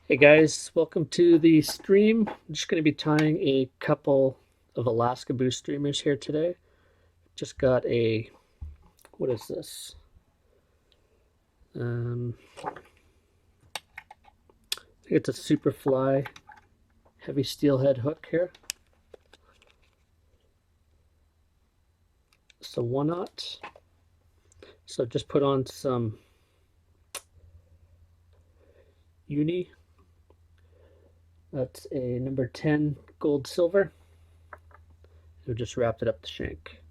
Hey guys, welcome to the stream. I'm just going to be tying a couple of Alaskabou streamers here today. Just got a, what is this? I think it's a Superfly heavy steelhead hook here. It's a 1/0. So just put on some uni. That's a number 10 gold silver. We just wrapped it up the shank.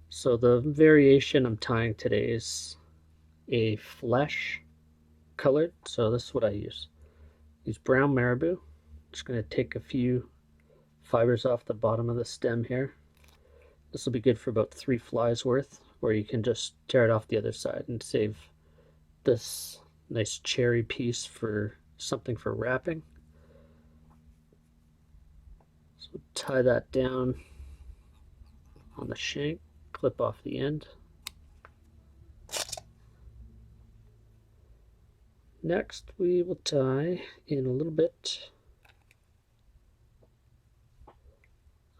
So the variation I'm tying today is a flesh colored. So this is what I use. Use brown marabou. Just going to take a few fibers off the bottom of the stem here. This will be good for about 3 flies worth, or you can just tear it off the other side and save this nice cherry piece for something for wrapping. So tie that down on the shank, clip off the end. Next we will tie in a little bit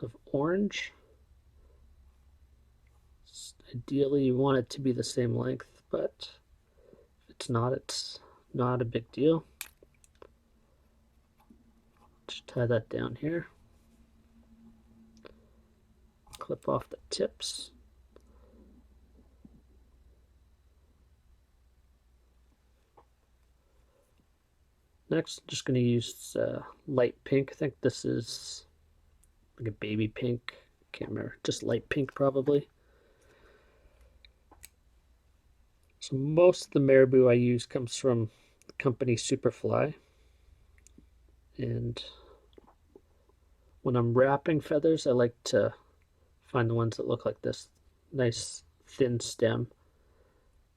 of orange. Ideally you want it to be the same length, but if it's not a big deal. Just tie that down here. Clip off the tips. Next, I'm just going to use light pink. I think this is like a baby pink. Can't remember. Just light pink probably. So most of the marabou I use comes from the company Superfly. And when I'm wrapping feathers, I like to find the ones that look like this. Nice thin stem.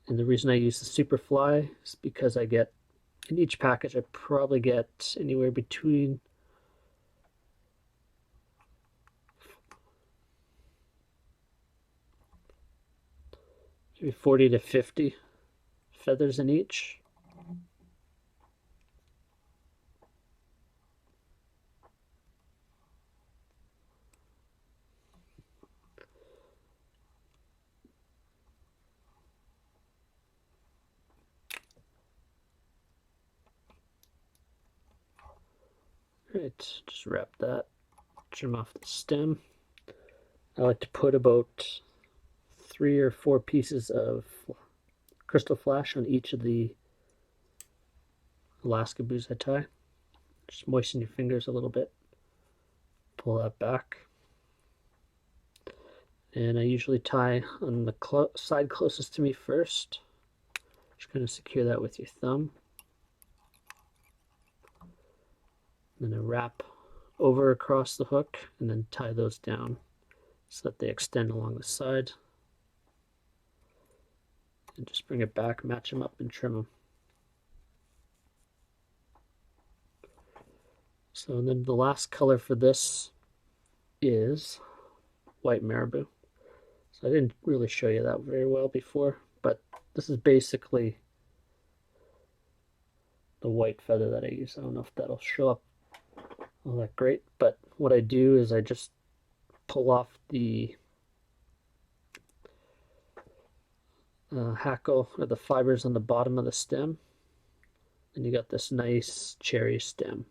And the reason I use the Superfly is because I get, in each package, I probably get anywhere between 40 to 50 feathers in each. Right, just wrap that, trim off the stem. I like to put about 3 or 4 pieces of crystal flash on each of the Alaskabous I tie. Just moisten your fingers a little bit, pull that back. And I usually tie on the side closest to me first. Just going to secure that with your thumb. Then I wrap over across the hook and then tie those down so that they extend along the side. And just bring it back, match them up, and trim them. So then the last color for this is white marabou. So I didn't really show you that very well before, but this is basically the white feather that I use. I don't know if that'll show up all that great, but what I do is I just pull off the hackle or the fibers on the bottom of the stem, and you got this nice cherry stem.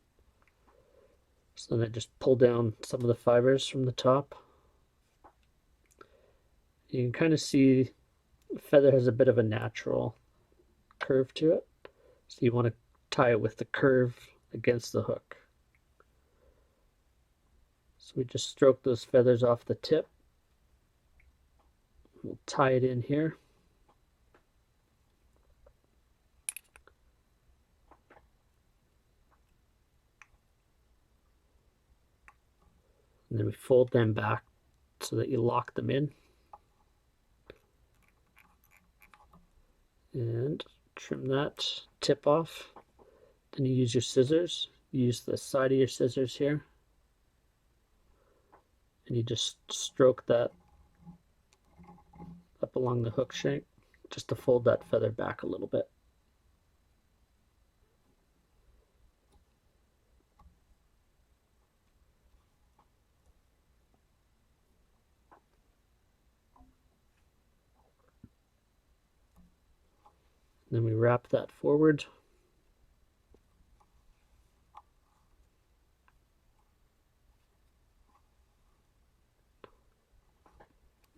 So then I just pull down some of the fibers from the top. You can kind of see the feather has a bit of a natural curve to it, so you want to tie it with the curve against the hook. So we just stroke those feathers off the tip. We'll tie it in here. And then we fold them back so that you lock them in. And trim that tip off. Then you use your scissors. You use the side of your scissors here. And you just stroke that up along the hook shank just to fold that feather back a little bit. Then we wrap that forward.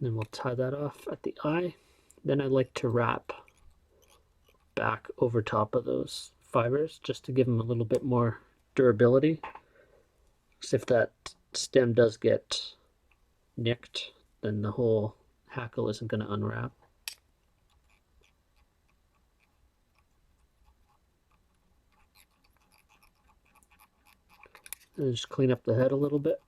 Then we'll tie that off at the eye. Then I like to wrap back over top of those fibers just to give them a little bit more durability. Because if that stem does get nicked, then the whole hackle isn't going to unwrap. And just clean up the head a little bit.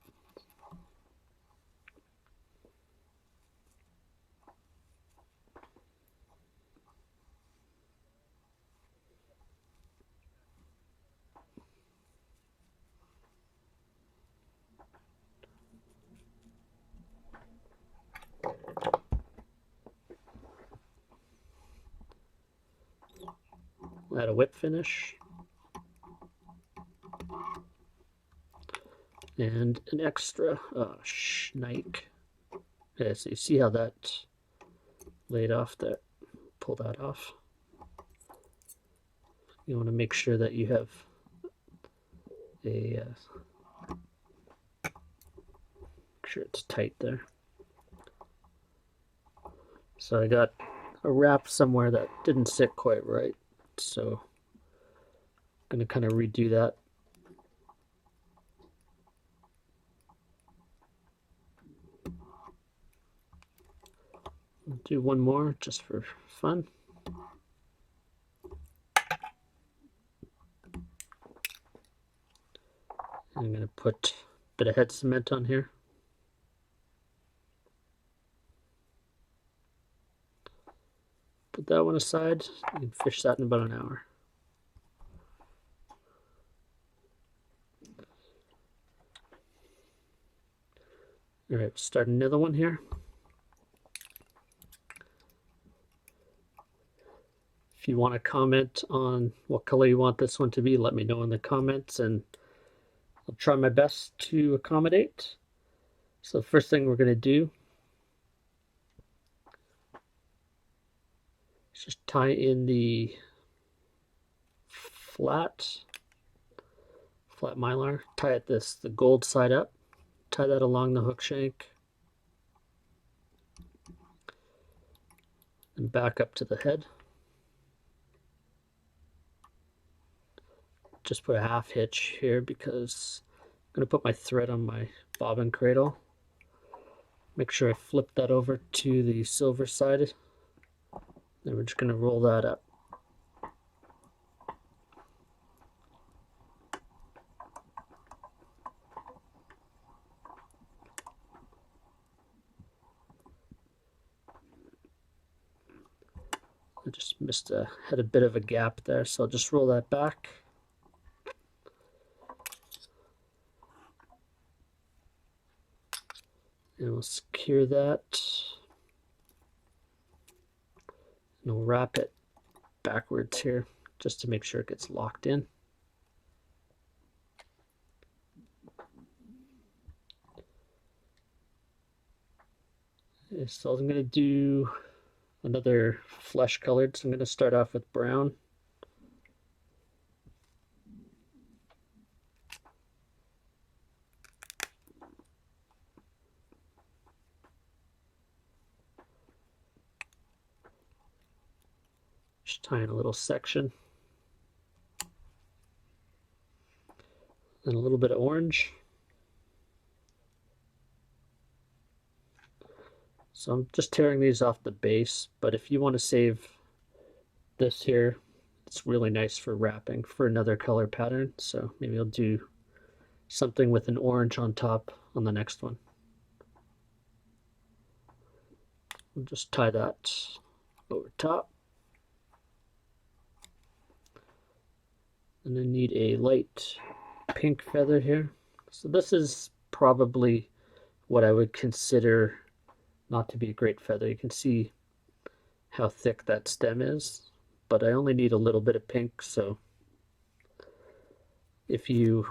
Add a whip finish. And an extra snake. Yeah, so you see how that laid off there? Pull that off. You want to make sure that you have a make sure it's tight there. So I got a wrap somewhere that didn't sit quite right, so I'm going to kind of redo that. I'll do one more just for fun. I'm going to put a bit of head cement on here. Put that one aside. You can fish that in about an hour. All right, start another one here. If you want to comment on what color you want this one to be, let me know in the comments and I'll try my best to accommodate. So the first thing we're going to do is just tie in the flat mylar, tie it the gold side up, tie that along the hook shank and back up to the head. Just put a half hitch here because I'm going to put my thread on my bobbin cradle. Make sure I flip that over to the silver side. Then we're just going to roll that up. I just had a bit of a gap there, so I'll just roll that back. And we'll secure that. And we'll wrap it backwards here just to make sure it gets locked in. Okay, so I'm going to do another flesh colored, so I'm going to start off with brown. Just tying a little section. And a little bit of orange. So I'm just tearing these off the base, but if you want to save this here, it's really nice for wrapping for another color pattern. So maybe I'll do something with an orange on top on the next one. We'll just tie that over top. And I need a light pink feather here. So this is probably what I would consider not to be a great feather. You can see how thick that stem is, but I only need a little bit of pink. So if you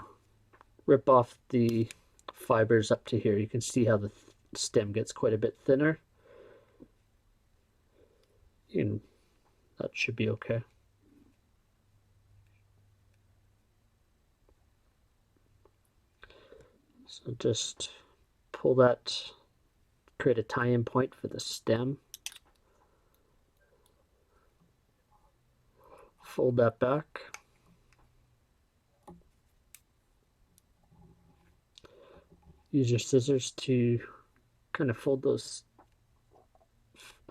rip off the fibers up to here, you can see how the stem gets quite a bit thinner. You can That should be okay. So just pull that, create a tie-in point for the stem. Fold that back. Use your scissors to kind of fold those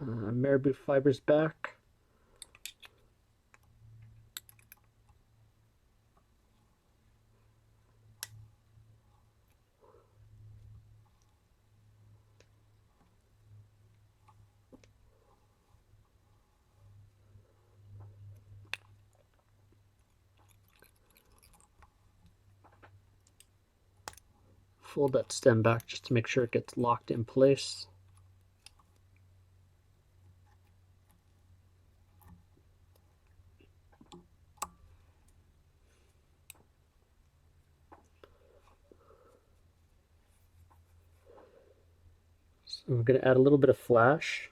marabou fibers back. Fold that stem back just to make sure it gets locked in place. So we're going to add a little bit of flash.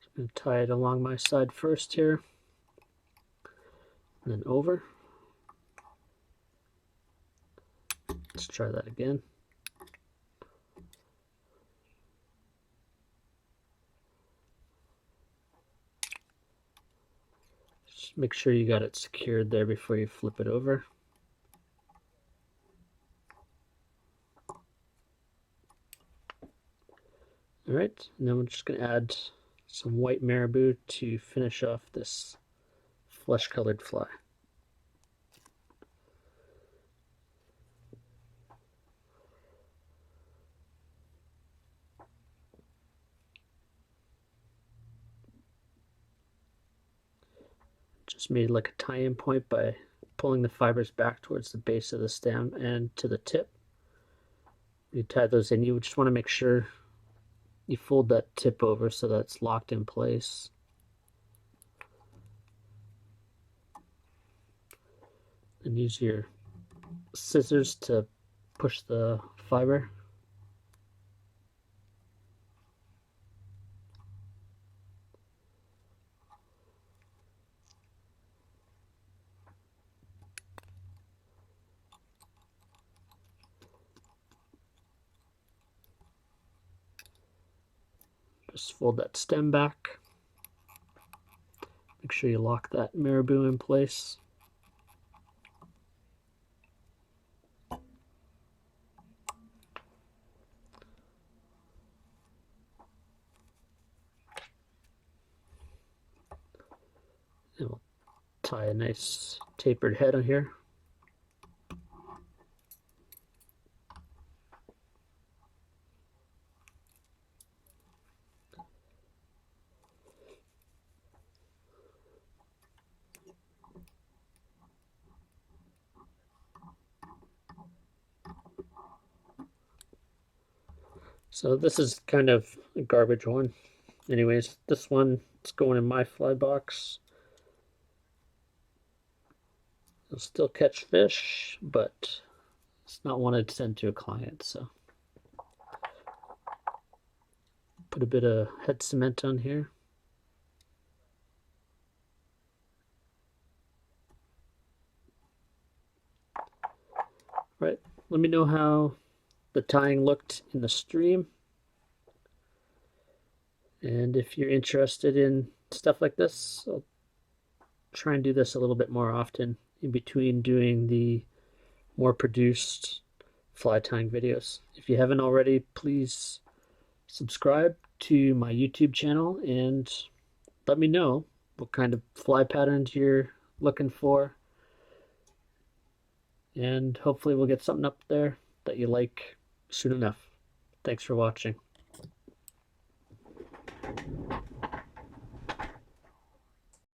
So I'm going to tie it along my side first here, and then over. Let's try that again. Just make sure you got it secured there before you flip it over. All right, and then we're just going to add some white marabou to finish off this flesh-colored fly. Just made like a tie-in point by pulling the fibers back towards the base of the stem and to the tip. You tie those in. You just want to make sure you fold that tip over so that it's locked in place. And use your scissors to push the fiber. Just fold that stem back. Make sure you lock that marabou in place. And we'll tie a nice tapered head on here. So this is kind of a garbage one. Anyways, this one is going in my fly box. It'll still catch fish, but it's not one I'd send to a client. So put a bit of head cement on here. Right, let me know how the tying looked in the stream. And if you're interested in stuff like this, I'll try and do this a little bit more often in between doing the more produced fly tying videos. If you haven't already, please subscribe to my YouTube channel and let me know what kind of fly patterns you're looking for. And hopefully we'll get something up there that you like soon enough. Thanks for watching.